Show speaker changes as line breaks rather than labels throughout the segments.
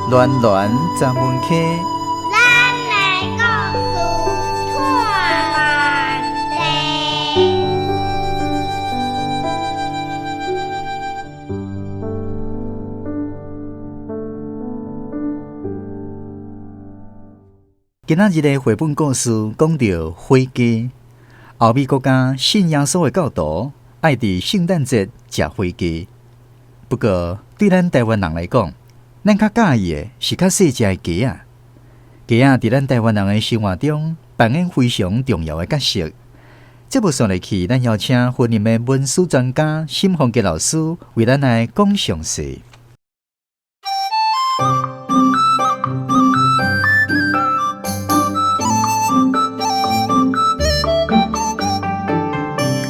暖暖十门溪，
咱来故事串联地。
今仔日的绘本故事讲到火鸡。欧美国家信耶稣的教徒爱伫圣诞节食火鸡，不过对咱台湾人来讲，咱较介意的是较细只的鸡仔。鸡仔伫咱台湾人的生活中扮演非常重要的角色。这部算入去，咱邀请婚姻的文史专家沈宏杰老师为咱来讲详细。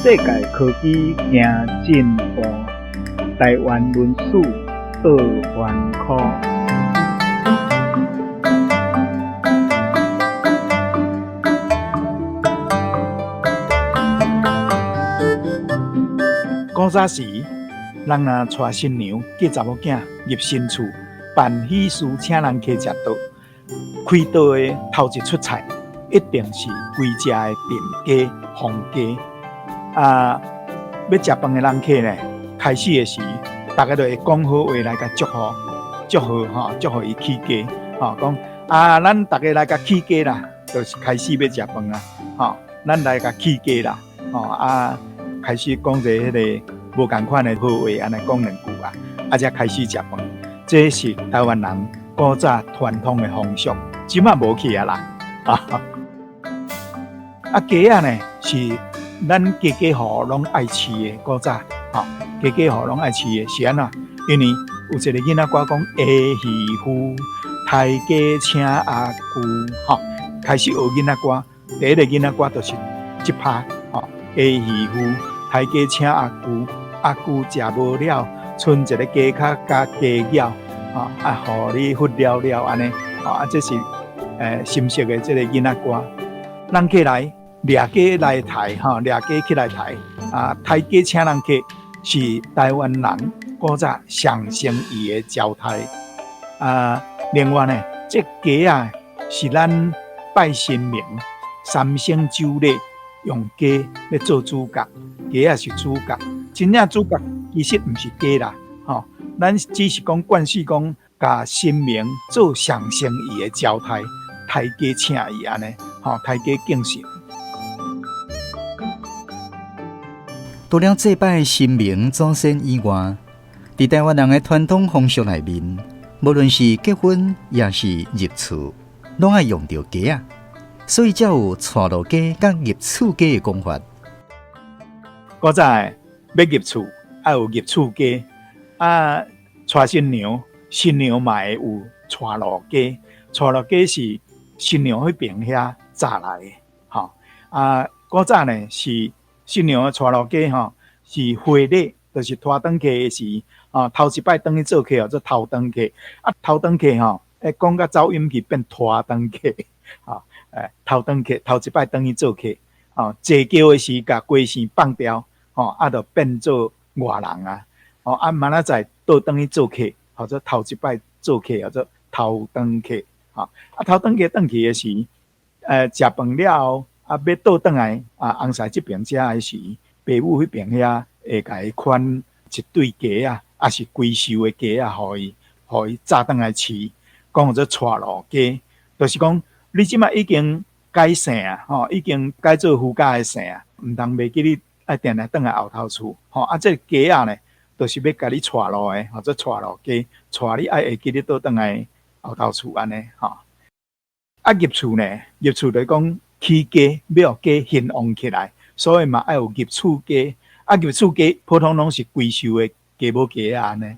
世界科技行进步，台湾文史倒翻科。古早时，人若带新娘嫁查某囝入新厝，办喜事请人客食桌，开桌的头一出菜，一定是规只的电鸡、红鸡。要食饭的人客呢，开始的时，大家都会讲好话来甲祝福，祝福伊起家，讲咱大家来甲起家啦，就是开始要食饭啦，咱来甲起家啦，开始讲一个迄个无共款的好话，安尼讲两句才开始食饭。这是台湾人古早传统的风俗，即马无去啦，鸡呢是。咱家家户拢爱饲的，古早家家户拢爱饲的是安怎？因为有一个囡仔歌讲下戏夫，抬家请阿舅，开始学囡仔歌。第一个囡仔歌就是即拍，下戏夫，抬家请阿舅，阿舅食无了，剩一个鸡壳加鸡脚，互你烀了了安尼，这是新式的这个囡仔歌。人客来。掠鸡来抬，掠鸡起来抬，抬鸡请人客是台湾人古早上诚意的招待。另外呢，这鸡是咱拜神明、三牲酒礼用鸡来做主角，鸡是主角，真正主角其实不是鸡啦，咱只是讲惯势讲，甲神明做上诚意的招待，抬鸡请伊安尼，抬鸡敬神。
除了祭拜神明祖先以外，在台湾人的传统风俗内面，无论是结婚也是入厝，拢爱用到鸡仔，所以才有带路鸡甲入厝鸡的讲法。
古早要入厝，爱有入厝鸡，带新娘，新娘嘛会有带路鸡，带路鸡是新娘迄边遐炸来的，古早呢是。新娘的带路鸡是回礼，就是拖登客的时，头一摆登去做客，叫做头登客。头登客讲甲走音去变拖登客，头登客头一摆登去做客，坐轿的时甲龟线放掉，就变做外人明仔载倒登去做客，或者头一摆做客，叫做头登客。头登客登去的时，食饭了后。要倒转来，翁婿这边食的时，爸母迄边遐会甲伊款一对鸡也是规收的鸡互伊炸转来饲，讲做带路鸡，就是讲你即马已经改姓已经改做夫家的姓毋通袂记你爱定来转来后头厝，这个鸡呢，就是要甲你带路的，或者带路鸡，带你爱会记你倒转来后头厝安尼入厝呢，入厝就讲。起鸡要有鸡兴旺起来，所以嘛要有入厝鸡。入厝鸡普通拢是规收的鸡母鸡安尼，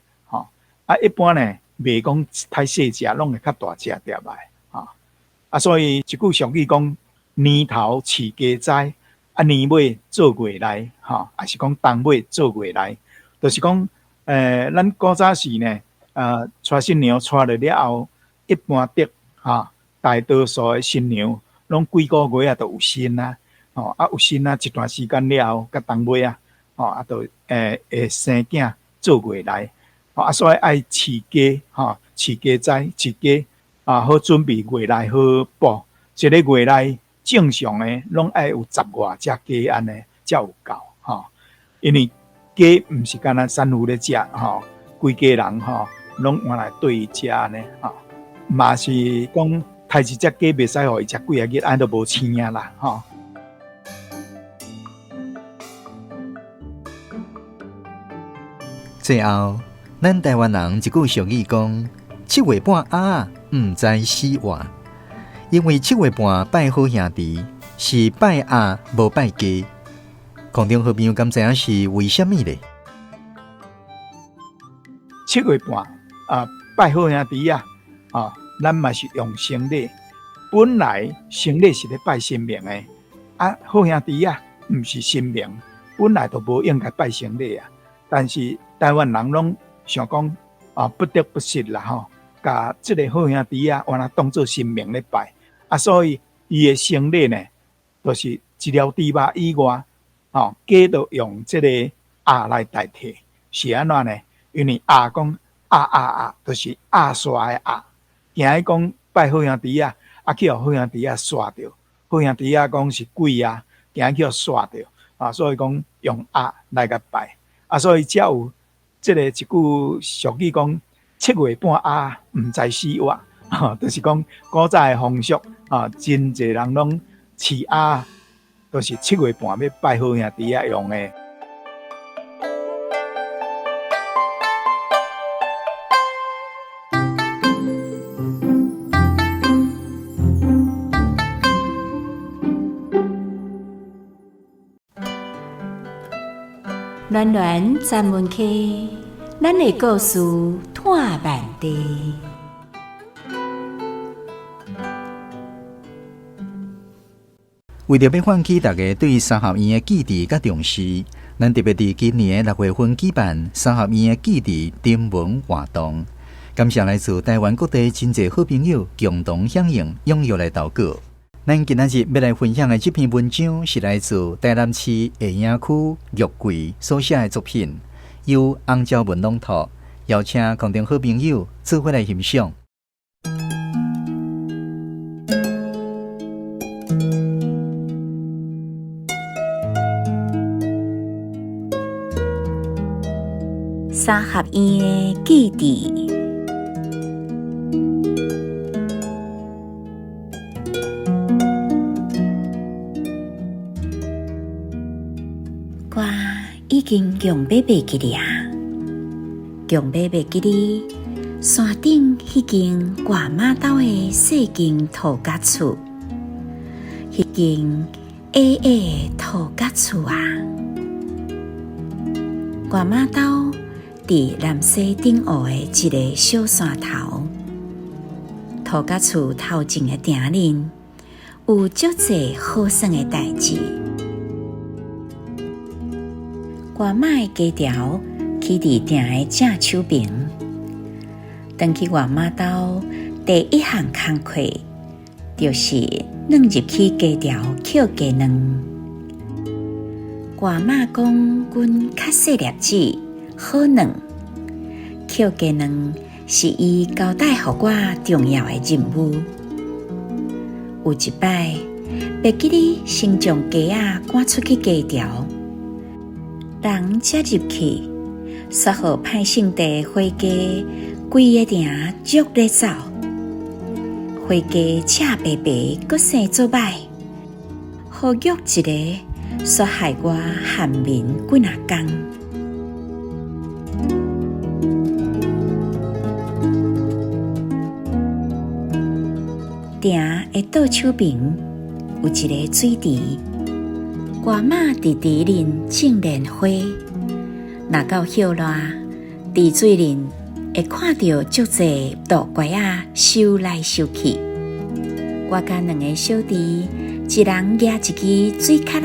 一般呢袂讲太细只，拢会较大只点来，所以一句俗语讲：年头饲鸡仔，年尾做月来，还是讲冬尾做月来，就是讲，咱古早时呢，带新娘带了了后，一般的大多数的新娘。拢几个月都有新有新一段时间了后，甲冬尾就会生囝做月来，所以爱饲鸡，饲鸡仔、饲鸡好准备月内好补。一个月内正常诶，拢爱有10外只鸡安尼才有够因为鸡毋是干那散户咧食规家人拢换来对伊食安尼嘛是讲杀一只鸡袂使互伊食几啊日，安都无青啊啦
最后，咱台湾人一句俗语讲：7月半鸭毋知死活。因为7月半拜好兄弟，是拜鸭无拜鸡。空中好朋友敢知影是为什么呢
？7月半拜好兄弟咱嘛是用生日。本来生日是咧拜神明的好兄弟毋是神明，本来就无应该拜生日但是台湾人拢想讲不得不失啦甲即个好兄弟原来当作神明咧拜所以伊的生日呢，就是一条猪肉以外鸡就用即个鸭来代替，是安怎呢？因为鸭讲就是鸭刷的鸭，惊伊讲拜好兄弟去互好兄弟刷着，好兄弟讲是鬼惊伊去互刷着所以讲用鸭来甲拜所以才有即个一句俗语讲7月半鸭毋知死活就是讲古早的风俗真侪人拢饲鸭，都是7月半要拜好兄弟用的。
暖暖咱们去，咱的故事探万地。
为着要唤起大家对三合院的记忆甲重视，咱特别伫今年的6月份举办三合院的记忆征文活动。感谢来自台湾各地真侪好朋友共同响应，踊跃来投稿。咱今仔日要来分享的这篇文章是来自台南市下营区玉桂所写的作品，由洪昭文朗读，邀请空中好朋友做伙来欣赏。
三合院的记忆。我已经强买袂记哩强买袂记哩。山顶迄间外妈斗的细间土家厝，迄间矮矮的土家厝外妈斗伫南西顶湖的一个小山头，土家厝头前的埕林有足侪好耍的代志。外妈的家条起伫埕的正手边，登去外妈斗第一项工课，就是软入去家条捡鸡卵。外妈讲，阮较细粒子好卵，捡鸡卵是伊交代予我重要的任务。有一摆，袂记哩先将鸡赶出去家条，人才入去，煞好歹性地火鸡规个埕足咧走，火鸡赤白白，阁生做歹，好约一个，煞害我汗面几啊工。埕的倒手边有一个水池，外妈伫池里种莲花，若到叶落，池水里会看到足侪大龟游来游去。我甲两个小弟，一人举一支水卡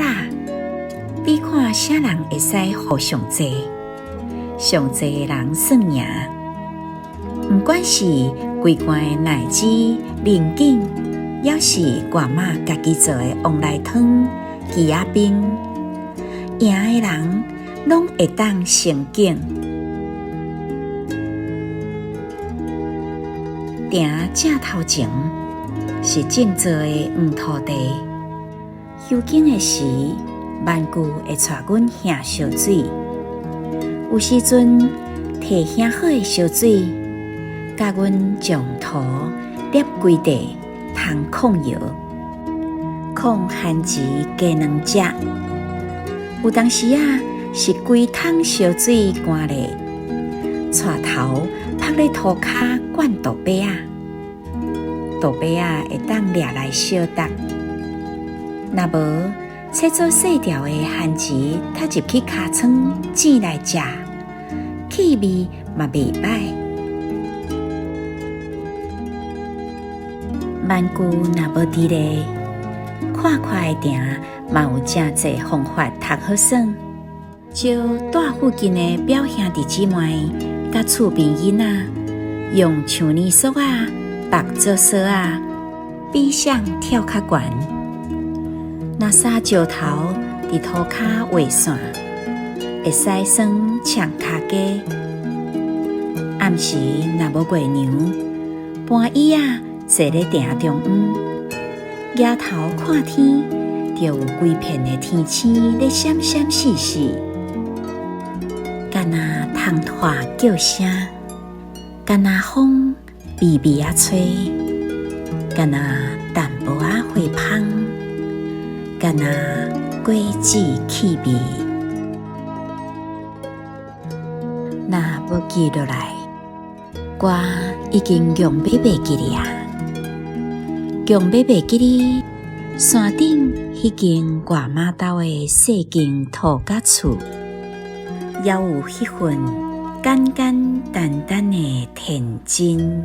比看啥人会使互上济，上济的人算赢。不管是规罐的奶子、零件，也是外妈家己做的旺来汤、鸡仔冰，赢的人拢会当成景。埕正头前是种植的黄土地，休耕的时，万句会带阮下烧水，有时阵摕烘好的烧水，甲阮将土捏规地，通控药，控番薯加两只。有当时是规桶烧水干咧，带头拍咧涂骹灌豆白豆白会当掠来烧搭。若无切做细条的番薯，踢入去尻川煎来食，气味嘛袂歹。万句若无伫咧，看看的埕嘛有真侪方法读好耍。招住附近的表兄弟姊妹甲厝边囡仔，用像泥索绑做绳比上跳较悬。若撒石头伫涂骹画线，会使算唱骹家。暗时若无月娘，搬椅坐咧埕中央，抬头看天，就有规片的天星咧闪闪烁烁，敢若虫拖叫声，敢若风微微吹，敢若淡薄花香，敢若果子气味。若要记落来，我已经用买袂记哩用买袂记哩。山顶迄间外妈兜的细间土甲厝，也有迄份简简单单的天真。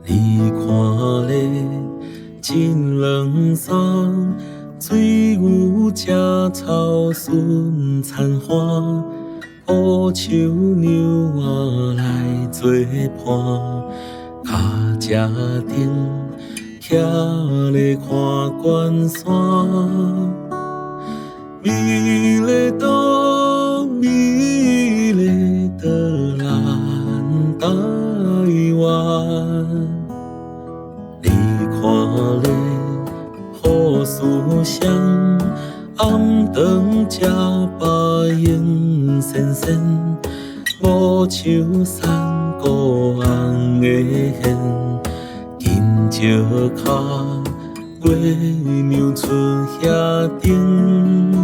你看咧，真冷霜，水牛食草顺残花，乌树牛来做伴，脚只顶徛咧看关山，美丽岛，美丽的咱台湾。你看咧，雨丝香，暗顿吃白影闪闪，五树山孤红的hen，金石脚，月娘出遐顶。